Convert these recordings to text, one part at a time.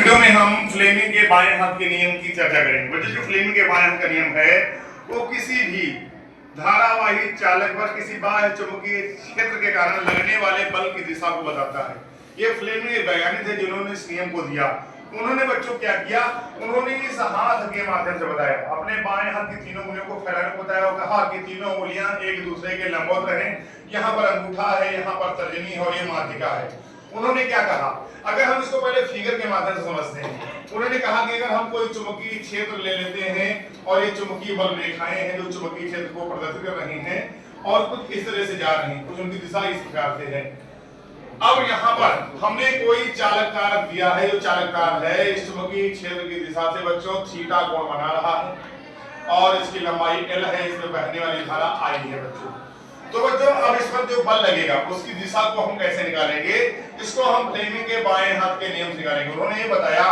Video में हम Fleming के बाएं हाथ के नियम की चर्चा करेंगे। बच्चों, जो फ्लेमिंग के बाएं हाथ का नियम है वो किसी भी धारावाही चालक पर किसी बाह्य चुंबकीय क्षेत्र के कारण लगने वाले बल की दिशा को बताता है। ये फ्लेमिंग एक वैज्ञानिक थे जिन्होंने इस नियम को दिया। उन्होंने बच्चों क्या किया, उन्होंने इस हाथ के माध्यम से बताया, अपने बाएं हाथ की तीनों उंगलियों को फैलाने को बताया और कहा कि तीनों उंगलियां एक दूसरे के लंबवत रहें। यहाँ पर अंगूठा है, यहाँ पर तर्जनी है और ये माध्यिका है। उन्होंने क्या कहा, अगर हम इसको पहले फिगर के माध्यम से समझते हैं, उन्होंने कहा कि अगर हम कोई चुंबकीय क्षेत्र ले लेते हैं और ये चुंबकीय बल रेखाएं हैं जो चुंबकीय क्षेत्र को प्रदर्शित कर रही हैं और कुछ इस तरह से जा रही हैं, कुछ उनकी दिशा इस प्रकार से है। अब यहाँ पर हमने कोई चालक कारक दिया है, जो चालक कारक है इस चुंबकीय क्षेत्र की दिशा से बच्चों थीटा कोण बना रहा है और इसकी लंबाई L है, इसमें बहने वाली धारा I है बच्चों। तो बच्चों अब इस पर जो बल लगेगा उसकी दिशा को हम कैसे निकालेंगे, इसको हम फ्लेमिंग के बाएं हाथ के नियम से निकालेंगे। उन्होंने ये बताया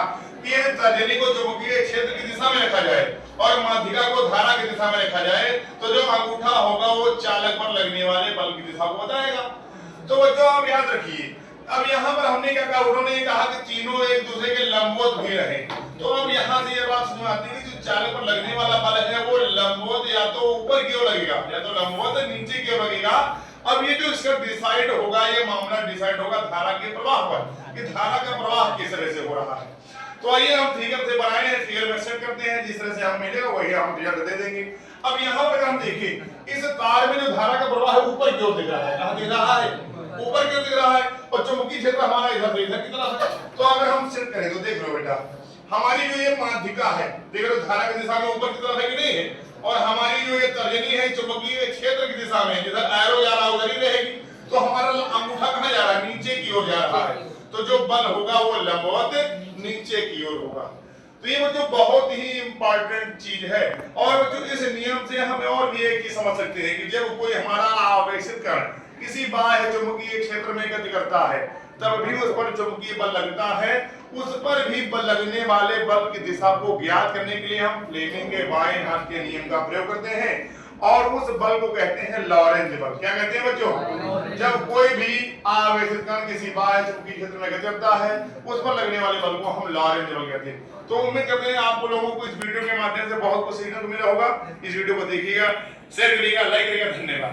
कि यदि तर्जनी को चुंबकीय क्षेत्र की दिशा में रखा जाए और माध्यिका को धारा की दिशा में रखा जाए तो जो अंगूठा होगा वो चालक पर लगने वाले बल की दिशा को बताएगा। तो बच्चों आप याद रखिए, अब यहाँ पर हमने क्या कहा, उन्होंने ये कहा कि तीनों एक दूसरे के लंबवत भी रहे। तो अब यहाँ से ये बात समझ आती है कि जो चालक पर लगने वाला बल है वो लंबवत या तो ऊपर की ओर लगेगा या तो लंबवत नीचे की ओर लगेगा। अब ये जो इसका डिसाइड होगा, ये मामला डिसाइड होगा धारा के प्रवाह पर, कि धारा का प्रवाह किस तरह से हो रहा है। तो आइए हम फिगर से बनाए हैं, फिगर में सेट करते हैं, जिस तरह से हम मिलेगा वही हम रिजल्ट दे देंगे। अब यहाँ पर हम देखें इस तार में जो धारा का प्रवाह है ऊपर की ओर दिख रहा है, कहाँ दिख रहा है, ऊपर की ओर दिख रहा है और चुंबकीय क्षेत्र हमारा इधर की तरफ है। तो अगर हम सेट करें तो देख लो बेटा, हमारी जो ये माध्यिका है देख लो धारा की दिशा में ऊपर की तरफ है कि नहीं है, और हमारी जो ये तर्जनी है चुंबकीय क्षेत्र की दिशा में जिधर एरो जा रहा है उधर ही रहेगी। तो हमारा अंगूठा कहाँ जा रहा है, नीचे की ओर जा रहा है। तो जो बल होगा वो लंबवत नीचे की ओर होगा। तो ये बच्चों बहुत ही इंपॉर्टेंट चीज है। और बच्चों इस नियम से हम और भी एक चीज समझ सकते हैं कि जब कोई हमारा आवेशित कण किसी बाह्य चुंबकीय क्षेत्र में गति करता है तब भी उस पर चुंबकीय बल लगता है। उस पर भी बल लगने वाले बल की दिशा को ज्ञात करने के लिए हम फ्लेमिंग के बाएं हाथ के नियम का प्रयोग करते हैं और उस बल को कहते हैं लॉरेंज बल। क्या कहते हैं बच्चों, जब कोई भी आवेशित कण किसी बाह्य चुंबकीय क्षेत्र में गति करता है उस पर लगने वाले बल को हम लॉरेंज बल कहते हैं। तो उम्मीद करते हैं आप लोगों को इस वीडियो के माध्यम से बहुत कुछ सीखने को मिला होगा। इस वीडियो को देखिएगा, शेयर करिएगा, लाइक करिएगा। धन्यवाद।